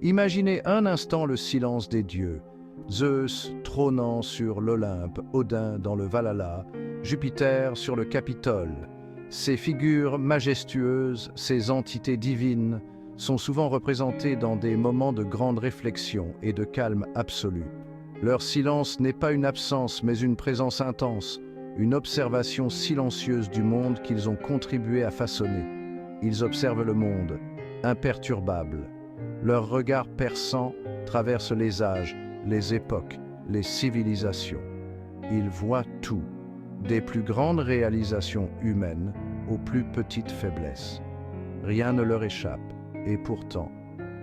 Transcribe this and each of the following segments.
Imaginez un instant le silence des dieux. Zeus trônant sur l'Olympe, Odin dans le Valhalla, Jupiter sur le Capitole. Ces figures majestueuses, ces entités divines, sont souvent représentées dans des moments de grande réflexion et de calme absolu. Leur silence n'est pas une absence, mais une présence intense, une observation silencieuse du monde qu'ils ont contribué à façonner. Ils observent le monde, imperturbable. Leur regard perçant traverse les âges, les époques, les civilisations. Ils voient tout, des plus grandes réalisations humaines aux plus petites faiblesses. Rien ne leur échappe, et pourtant,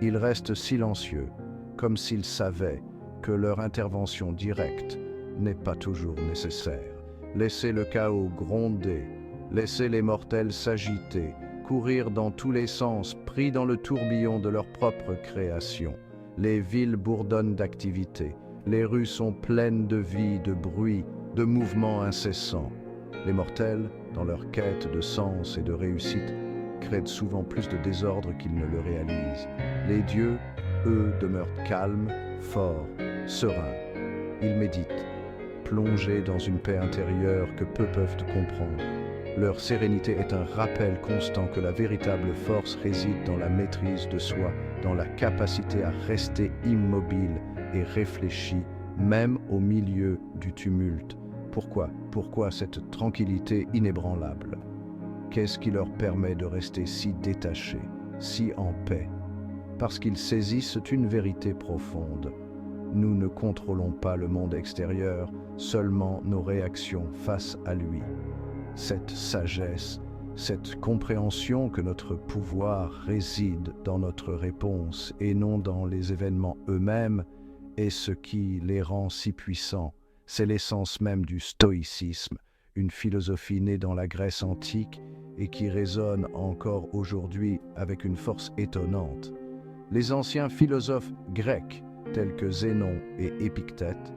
ils restent silencieux, comme s'ils savaient que leur intervention directe n'est pas toujours nécessaire. Laissez le chaos gronder, laissez les mortels s'agiter, courir dans tous les sens, pris dans le tourbillon de leur propre création. Les villes bourdonnent d'activité, les rues sont pleines de vie, de bruit, de mouvements incessants. Les mortels, dans leur quête de sens et de réussite, créent souvent plus de désordre qu'ils ne le réalisent. Les dieux, eux, demeurent calmes, forts, sereins. Ils méditent, plongés dans une paix intérieure que peu peuvent comprendre. Leur sérénité est un rappel constant que la véritable force réside dans la maîtrise de soi, dans la capacité à rester immobile et réfléchi, même au milieu du tumulte. Pourquoi cette tranquillité inébranlable? Qu'est-ce qui leur permet de rester si détachés, si en paix? Parce qu'ils saisissent une vérité profonde. Nous ne contrôlons pas le monde extérieur, seulement nos réactions face à lui. Cette sagesse, cette compréhension que notre pouvoir réside dans notre réponse et non dans les événements eux-mêmes est ce qui les rend si puissants. C'est l'essence même du stoïcisme, une philosophie née dans la Grèce antique et qui résonne encore aujourd'hui avec une force étonnante. Les anciens philosophes grecs, tels que Zénon et Épictète,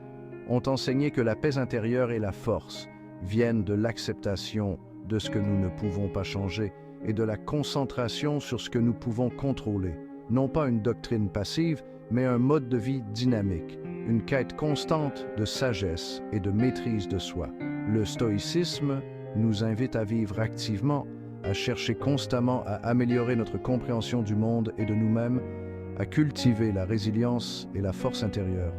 ont enseigné que la paix intérieure et la force viennent de l'acceptation de ce que nous ne pouvons pas changer et de la concentration sur ce que nous pouvons contrôler. Non pas une doctrine passive, mais un mode de vie dynamique, une quête constante de sagesse et de maîtrise de soi. Le stoïcisme nous invite à vivre activement, à chercher constamment à améliorer notre compréhension du monde et de nous-mêmes, à cultiver la résilience et la force intérieure.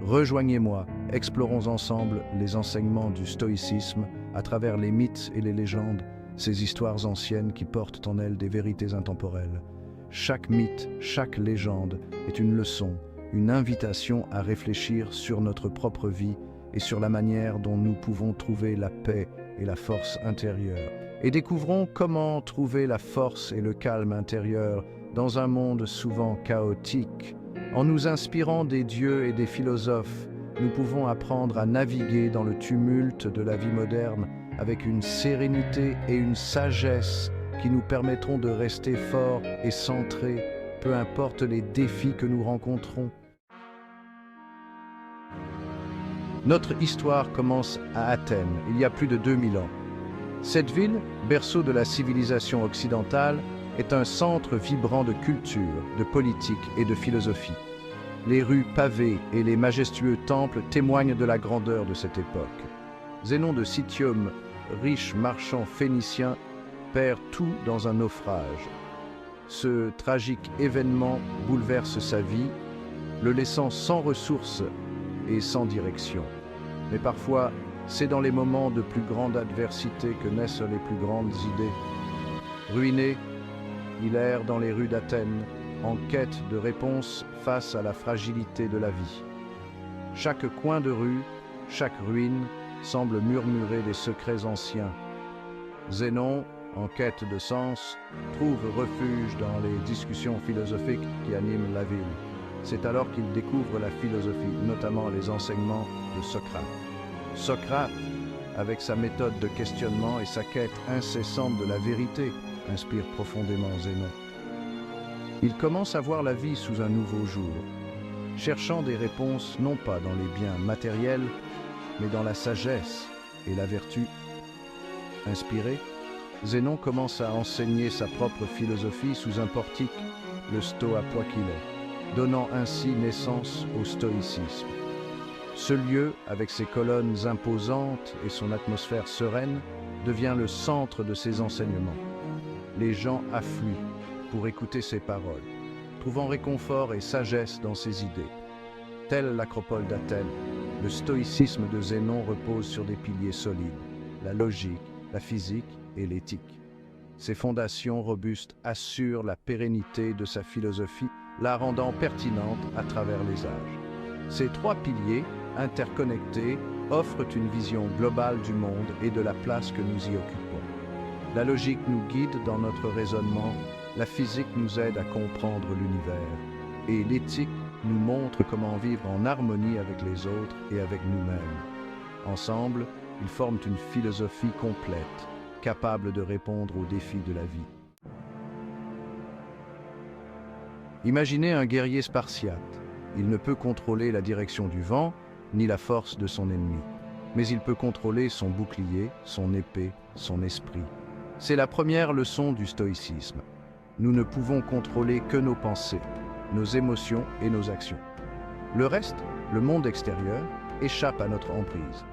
Rejoignez-moi, explorons ensemble les enseignements du stoïcisme à travers les mythes et les légendes, ces histoires anciennes qui portent en elles des vérités intemporelles. Chaque mythe, chaque légende est une leçon, une invitation à réfléchir sur notre propre vie et sur la manière dont nous pouvons trouver la paix et la force intérieure. Et découvrons comment trouver la force et le calme intérieur dans un monde souvent chaotique. En nous inspirant des dieux et des philosophes, nous pouvons apprendre à naviguer dans le tumulte de la vie moderne avec une sérénité et une sagesse qui nous permettront de rester forts et centrés, peu importe les défis que nous rencontrons. Notre histoire commence à Athènes, il y a plus de 2000 ans. Cette ville, berceau de la civilisation occidentale, est un centre vibrant de culture, de politique et de philosophie. Les rues pavées et les majestueux temples témoignent de la grandeur de cette époque. Zénon de Citium, riche marchand phénicien, perd tout dans un naufrage. Ce tragique événement bouleverse sa vie, le laissant sans ressources et sans direction. Mais parfois, c'est dans les moments de plus grande adversité que naissent les plus grandes idées. Ruiné, il erre dans les rues d'Athènes, en quête de réponses face à la fragilité de la vie. Chaque coin de rue, chaque ruine, semble murmurer des secrets anciens. Zénon, en quête de sens, trouve refuge dans les discussions philosophiques qui animent la ville. C'est alors qu'il découvre la philosophie, notamment les enseignements de Socrate. Socrate, avec sa méthode de questionnement et sa quête incessante de la vérité, inspire profondément Zénon. Il commence à voir la vie sous un nouveau jour, cherchant des réponses non pas dans les biens matériels, mais dans la sagesse et la vertu. Inspiré, Zénon commence à enseigner sa propre philosophie sous un portique, le stoa qu'il est. donnant ainsi naissance au stoïcisme. Ce lieu, avec ses colonnes imposantes et son atmosphère sereine, devient le centre de ses enseignements. Les gens affluent pour écouter ses paroles, trouvant réconfort et sagesse dans ses idées. Telle l'acropole d'Athènes, le stoïcisme de Zénon repose sur des piliers solides, la logique, la physique et l'éthique. Ces fondations robustes assurent la pérennité de sa philosophie, la rendant pertinente à travers les âges. Ces trois piliers, interconnectés, offrent une vision globale du monde et de la place que nous y occupons. La logique nous guide dans notre raisonnement, la physique nous aide à comprendre l'univers, et l'éthique nous montre comment vivre en harmonie avec les autres et avec nous-mêmes. Ensemble, ils forment une philosophie complète, capable de répondre aux défis de la vie. Imaginez un guerrier spartiate. Il ne peut contrôler la direction du vent, ni la force de son ennemi. Mais il peut contrôler son bouclier, son épée, son esprit. C'est la première leçon du stoïcisme. Nous ne pouvons contrôler que nos pensées, nos émotions et nos actions. Le reste, le monde extérieur, échappe à notre emprise.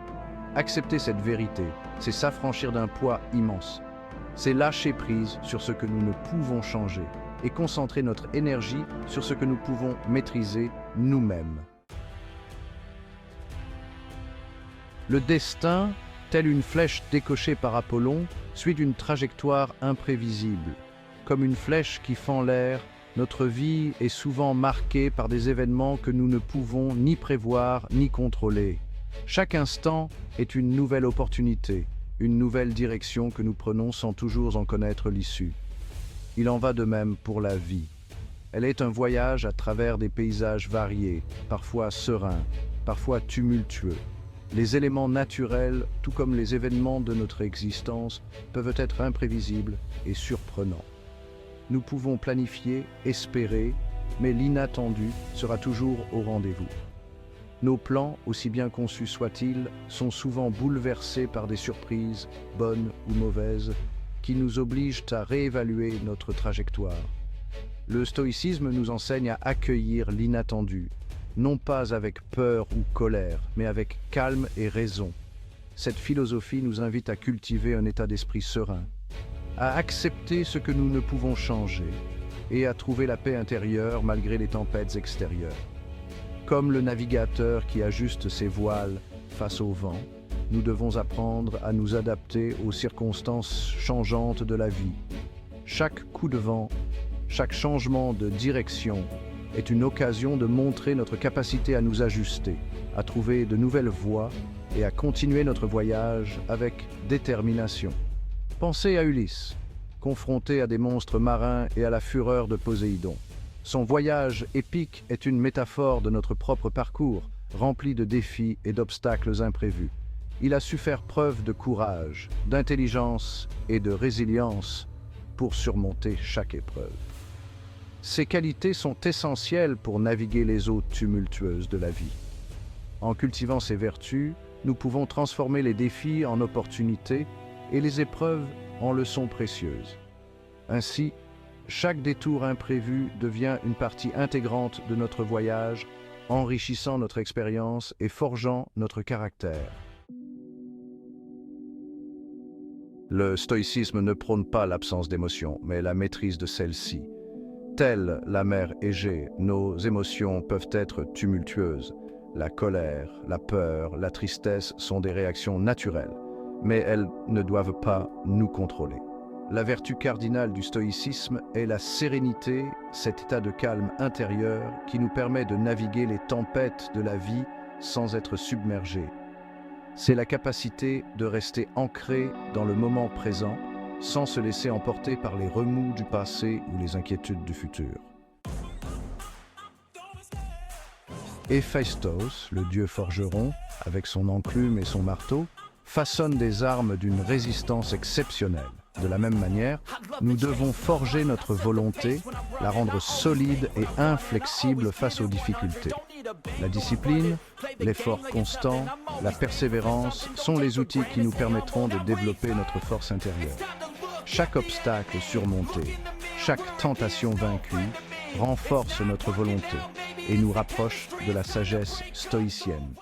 Accepter cette vérité, c'est s'affranchir d'un poids immense. C'est lâcher prise sur ce que nous ne pouvons changer et concentrer notre énergie sur ce que nous pouvons maîtriser nous-mêmes. Le destin, tel une flèche décochée par Apollon, suit une trajectoire imprévisible. Comme une flèche qui fend l'air, notre vie est souvent marquée par des événements que nous ne pouvons ni prévoir ni contrôler. Chaque instant est une nouvelle opportunité, une nouvelle direction que nous prenons sans toujours en connaître l'issue. Il en va de même pour la vie. Elle est un voyage à travers des paysages variés, parfois sereins, parfois tumultueux. Les éléments naturels, tout comme les événements de notre existence, peuvent être imprévisibles et surprenants. Nous pouvons planifier, espérer, mais l'inattendu sera toujours au rendez-vous. Nos plans, aussi bien conçus soient-ils, sont souvent bouleversés par des surprises, bonnes ou mauvaises, qui nous obligent à réévaluer notre trajectoire. Le stoïcisme nous enseigne à accueillir l'inattendu, non pas avec peur ou colère, mais avec calme et raison. Cette philosophie nous invite à cultiver un état d'esprit serein, à accepter ce que nous ne pouvons changer et à trouver la paix intérieure malgré les tempêtes extérieures. Comme le navigateur qui ajuste ses voiles face au vent, nous devons apprendre à nous adapter aux circonstances changeantes de la vie. Chaque coup de vent, chaque changement de direction est une occasion de montrer notre capacité à nous ajuster, à trouver de nouvelles voies et à continuer notre voyage avec détermination. Pensez à Ulysse, confronté à des monstres marins et à la fureur de Poséidon. Son voyage épique est une métaphore de notre propre parcours, rempli de défis et d'obstacles imprévus. Il a su faire preuve de courage, d'intelligence et de résilience pour surmonter chaque épreuve. Ces qualités sont essentielles pour naviguer les eaux tumultueuses de la vie. En cultivant ces vertus, nous pouvons transformer les défis en opportunités et les épreuves en leçons précieuses. Ainsi, chaque détour imprévu devient une partie intégrante de notre voyage, enrichissant notre expérience et forgeant notre caractère. Le stoïcisme ne prône pas l'absence d'émotions, mais la maîtrise de celles-ci. Telle la mer Égée, nos émotions peuvent être tumultueuses. La colère, la peur, la tristesse sont des réactions naturelles, mais elles ne doivent pas nous contrôler. La vertu cardinale du stoïcisme est la sérénité, cet état de calme intérieur qui nous permet de naviguer les tempêtes de la vie sans être submergés. C'est la capacité de rester ancré dans le moment présent sans se laisser emporter par les remous du passé ou les inquiétudes du futur. Héphaïstos, le dieu forgeron, avec son enclume et son marteau, façonne des armes d'une résistance exceptionnelle. De la même manière, nous devons forger notre volonté, la rendre solide et inflexible face aux difficultés. La discipline, l'effort constant, la persévérance sont les outils qui nous permettront de développer notre force intérieure. Chaque obstacle surmonté, chaque tentation vaincue renforce notre volonté et nous rapproche de la sagesse stoïcienne.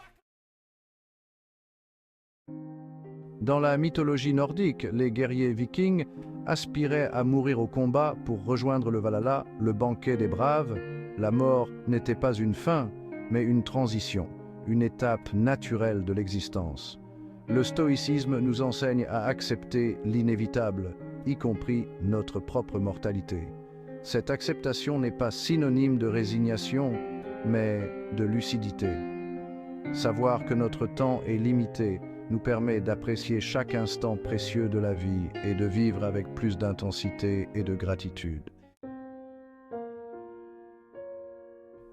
Dans la mythologie nordique, les guerriers vikings aspiraient à mourir au combat pour rejoindre le Valhalla, le banquet des braves. La mort n'était pas une fin, mais une transition, une étape naturelle de l'existence. Le stoïcisme nous enseigne à accepter l'inévitable, y compris notre propre mortalité. Cette acceptation n'est pas synonyme de résignation, mais de lucidité. Savoir que notre temps est limité nous permet d'apprécier chaque instant précieux de la vie et de vivre avec plus d'intensité et de gratitude.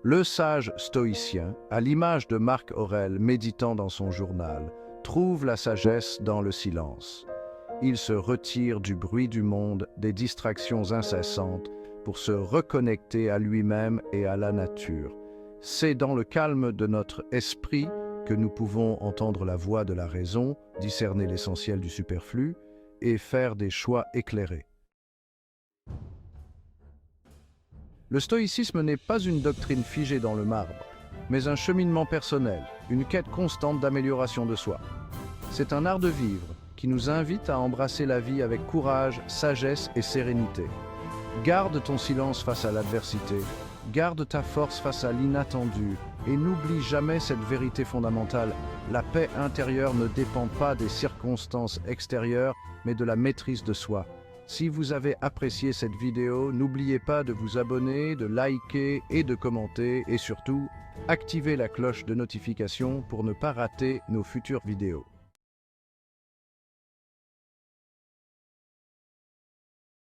Le sage stoïcien, à l'image de Marc Aurèle méditant dans son journal, trouve la sagesse dans le silence. Il se retire du bruit du monde, des distractions incessantes, pour se reconnecter à lui-même et à la nature. C'est dans le calme de notre esprit que nous pouvons entendre la voix de la raison, discerner l'essentiel du superflu et faire des choix éclairés. Le stoïcisme n'est pas une doctrine figée dans le marbre, mais un cheminement personnel, une quête constante d'amélioration de soi. C'est un art de vivre qui nous invite à embrasser la vie avec courage, sagesse et sérénité. Garde ton silence face à l'adversité, garde ta force face à l'inattendu et n'oublie jamais cette vérité fondamentale. La paix intérieure ne dépend pas des circonstances extérieures, mais de la maîtrise de soi. Si vous avez apprécié cette vidéo, n'oubliez pas de vous abonner, de liker et de commenter et surtout, activez la cloche de notification pour ne pas rater nos futures vidéos.